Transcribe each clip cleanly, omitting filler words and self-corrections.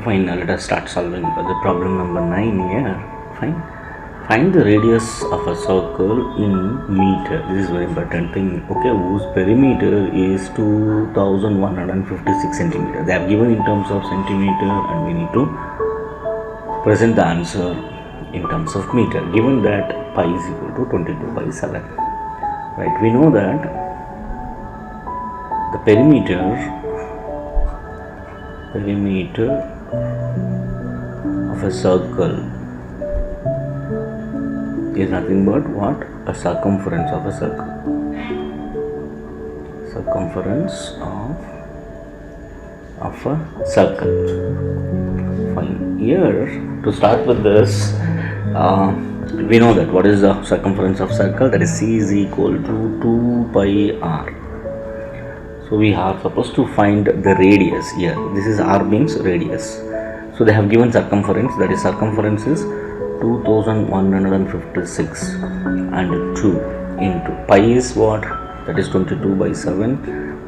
Fine, let us start solving the problem number 9 here. Fine. Find the radius of a circle in meter. This is very important thing. Okay, whose perimeter is 2156 centimeter. They have given in terms of centimeter and we need to present the answer in terms of meter. Given that pi is equal to 22 by 7. Right, we know that the perimeter of a circle is nothing but what? A circumference of a circle. Circumference of a circle. Fine. Here, to start with this, we know that what is the circumference of circle? That is C is equal to 2 pi r. So we are supposed to find the radius here. This is r means radius. So they have given circumference, that is circumference is 2156 and 2 into pi is what? That is 22 by 7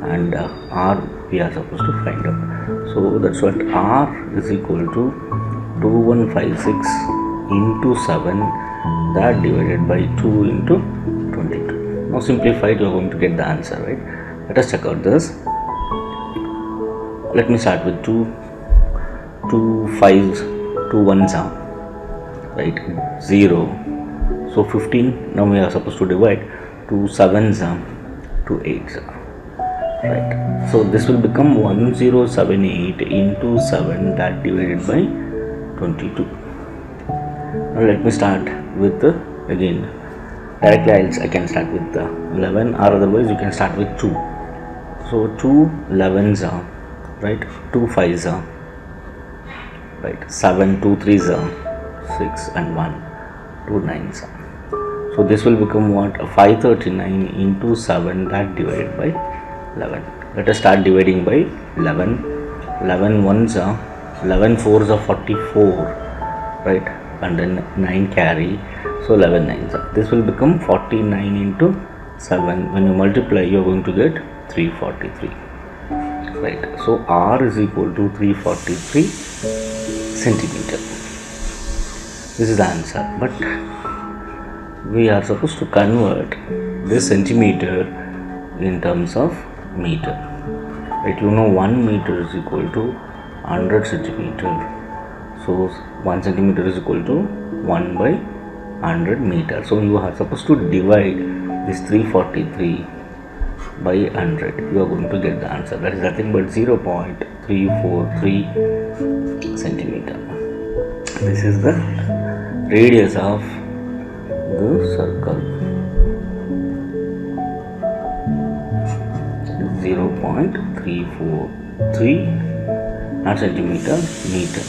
and r we are supposed to find out. So that's what r is equal to 2156 into 7, that divided by 2 into 22. Now simplified, you are going to get the answer, right? Let us check out this. Let me start with 2 5s, 2 1s are, right? 0. So 15. Now we are supposed to divide. 2 7s are, 2 8s are, right? So this will become 1078 into 7, that divided by 22. Now let me start with again directly I can start with 11, or otherwise you can start with 2. So 2 11s are, right? 2 5s are, right? 7, 2 3s are, 6 and 1, 2 9s are. So this will become what? 539 into 7, that divided by 11. Let us start dividing by 11. 11 1s are, 11 4s are 44, right? And then 9 carry, so 11 9s are. This will become 49 into 7. When you multiply, you are going to get 343, right? So r is equal to 343 centimeter. This is the answer, but we are supposed to convert this centimeter in terms of meter, right? You know 1 meter is equal to 100 centimeter. So 1 centimeter is equal to 1 by 100 meter. So you are supposed to divide this 343 by 100. You are going to get the answer. That is nothing but 0.343 centimeter. This is the radius of the circle. 0.343 not centimeter, meter.